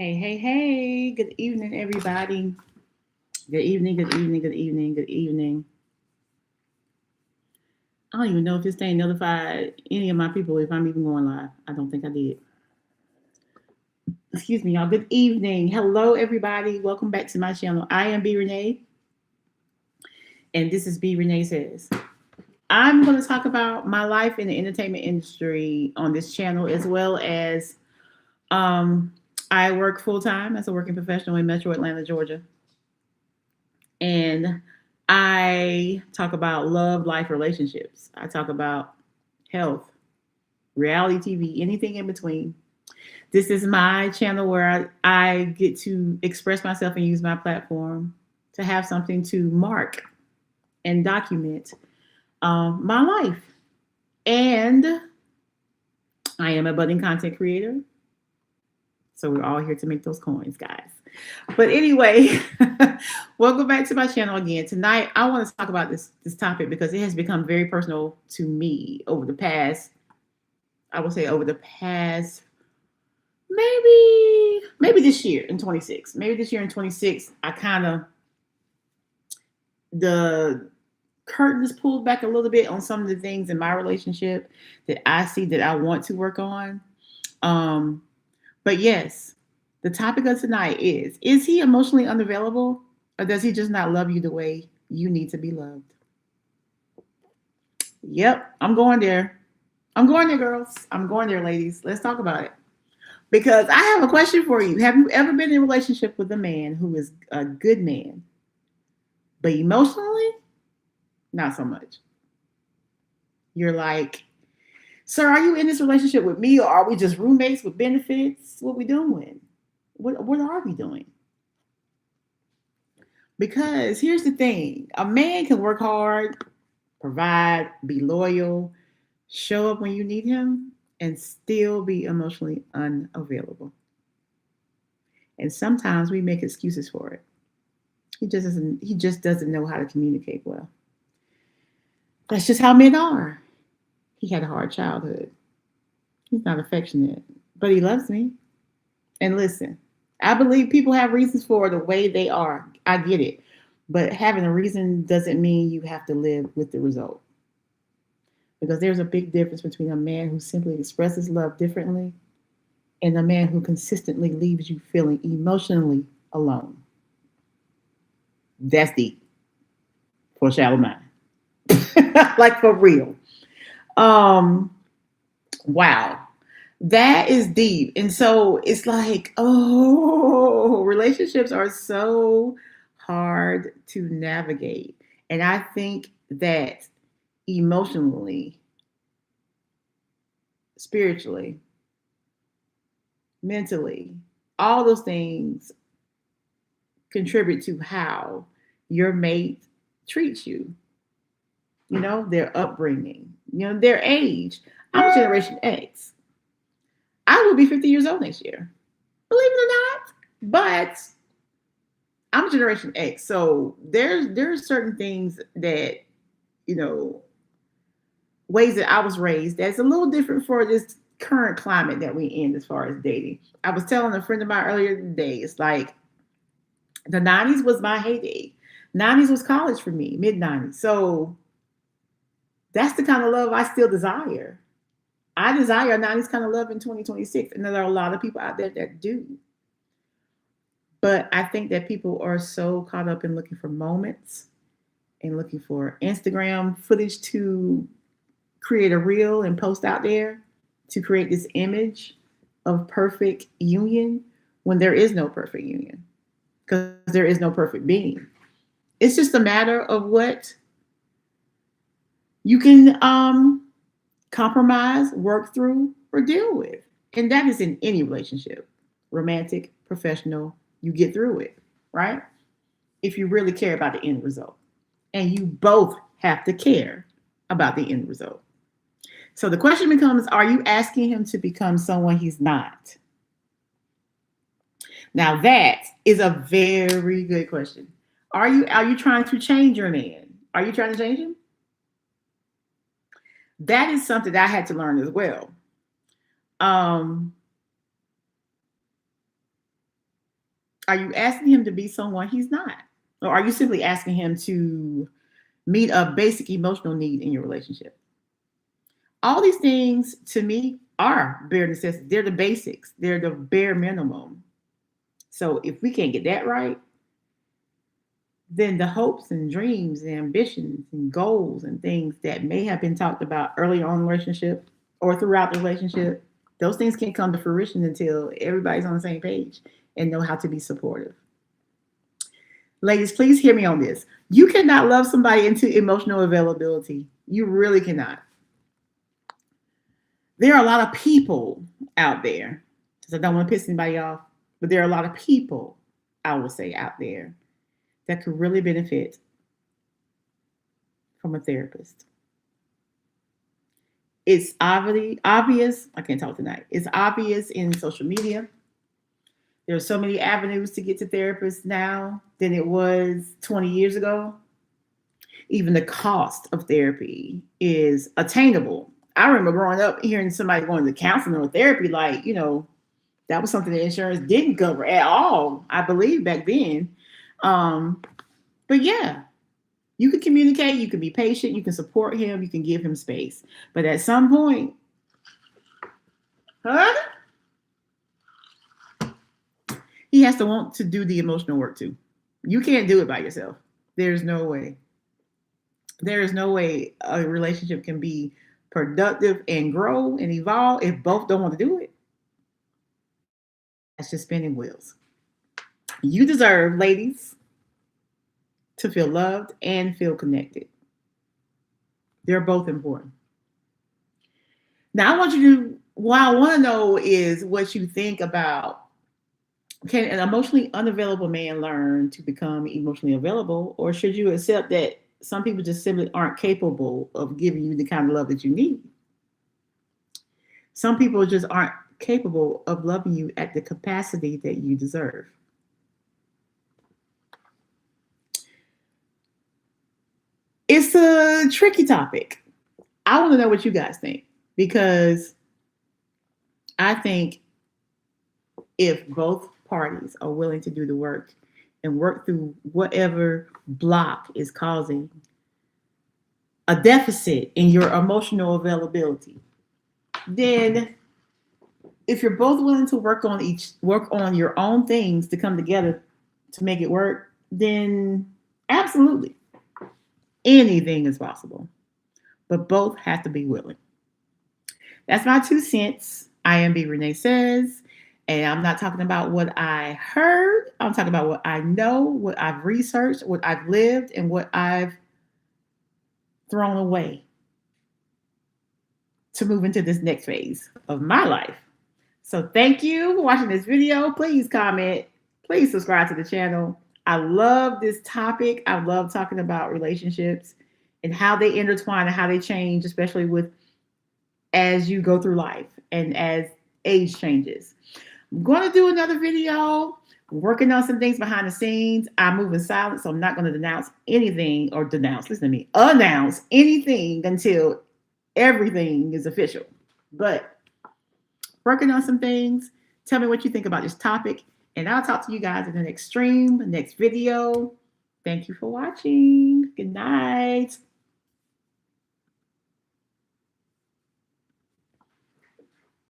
Hey, hey, hey. Good evening, everybody. Good evening, good evening, good evening, good evening. I don't even know if this thing notified any of my people if I'm even going live. I don't think I did. Excuse me, y'all. Good evening. Hello, everybody. Welcome back to my channel. I am B Renee, and this is B Renee Says. I'm going to talk about my life in the entertainment industry on this channel, as well as um, I work full time as a working professional in Metro Atlanta, Georgia. And I talk about love, life, relationships. I talk about health, reality TV, anything in between. This is my channel where I get to express myself and use my platform to have something to mark and document my life. And I am a budding content creator. So we're all here to make those coins, guys. But anyway, welcome back to my channel again. Tonight, I want to talk about this topic because it has become very personal to me over the past. I would say over the past maybe this year in 26. Maybe this year in 26, I kind of the curtains pulled back a little bit on some of the things in my relationship that I see that I want to work on. Um, But yes, the topic of tonight is he emotionally unavailable or does he just not love you the way you need to be loved? Yep, I'm going there. I'm going there, girls. I'm going there, ladies. Let's talk about it. Because I have a question for you. Have you ever been in a relationship with a man who is a good man, but emotionally, not so much? You're like, sir, are you in this relationship with me or are we just roommates with benefits? What we doing? What are we doing? Because here's the thing, a man can work hard, provide, be loyal, show up when you need him, and still be emotionally unavailable. And sometimes we make excuses for it. He just doesn't know how to communicate well. That's just how men are. He had a hard childhood. He's not affectionate, but he loves me. And listen, I believe people have reasons for the way they are. I get it. But having a reason doesn't mean you have to live with the result. Because there's a big difference between a man who simply expresses love differently and a man who consistently leaves you feeling emotionally alone. That's deep for a shallow mind. Like for real. Um, wow. That is deep. And so it's like, oh, relationships are so hard to navigate. And I think that emotionally, spiritually, mentally, all those things contribute to how your mate treats you, their upbringing, their age. I'm Generation X. I will be 50 years old next year, believe it or not. But I'm Generation X, so there's certain things that you know ways that I was raised that's a little different for this current climate that we in as far as dating. I was telling a friend of mine earlier today, it's like the 90s was my heyday. 90s was college for me, mid 90s. So that's the kind of love I still desire. I desire a 90s kind of love in 2026. And there are a lot of people out there that do. But I think that people are so caught up in looking for moments and looking for Instagram footage to create a reel and post out there to create this image of perfect union when there is no perfect union because there is no perfect being. It's just a matter of what you can compromise, work through, or deal with. And that is in any relationship, romantic, professional, you get through it, right? If you really care about the end result. And you both have to care about the end result. So the question becomes, are you asking him to become someone he's not? Now that is a very good question. Are you trying to change your man? Are you trying to change him? That is something that I had to learn as well. Um, Are you asking him to be someone he's not? Or are you simply asking him to meet a basic emotional need in your relationship? All these things to me are bare necessities. They're the basics, they're the bare minimum. So if we can't get that right, then the hopes and dreams and ambitions and goals and things that may have been talked about early on in the relationship or throughout the relationship, those things can't come to fruition until everybody's on the same page and know how to be supportive. Ladies, please hear me on this. You cannot love somebody into emotional availability. You really cannot. There are a lot of people out there, because I don't want to piss anybody off, but there are a lot of people, I would say, out there that could really benefit from a therapist. It's obvious. I can't talk tonight. It's obvious in social media. There are so many avenues to get to therapists now than it was 20 years ago. Even the cost of therapy is attainable. I remember growing up hearing somebody going to counseling or therapy, like, that was something that insurance didn't cover at all, I believe, back then. Um, but yeah, you can communicate, you can be patient, you can support him, you can give him space. But at some point, huh? He has to want to do the emotional work too. You can't do it by yourself. There's no way. There is no way a relationship can be productive and grow and evolve if both don't want to do it. That's just spinning wheels. You deserve, ladies, to feel loved and feel connected. They're both important. Now, what I want to know is what you think about, can an emotionally unavailable man learn to become emotionally available, or should you accept that some people just simply aren't capable of giving you the kind of love that you need? Some people just aren't capable of loving you at the capacity that you deserve. It's a tricky topic. I want to know what you guys think, because I think if both parties are willing to do the work and work through whatever block is causing a deficit in your emotional availability, then if you're both willing to work on your own things to come together to make it work, then absolutely anything is possible. But both have to be willing. That's my 2 cents. I am B Renee Says, and I'm not talking about what I heard. I'm talking about what I know, what I've researched, what I've lived, and what I've thrown away to move into this next phase of my life. So thank you for watching this video. Please comment. Please subscribe to the channel. I love this topic. I love talking about relationships and how they intertwine and how they change, especially with as you go through life and as age changes. I'm going to do another video. I'm working on some things behind the scenes. I move in silence, so I'm not going to announce anything until everything is official. But working on some things. Tell me what you think about this topic, and I'll talk to you guys in the next stream, the next video. Thank you for watching. Good night.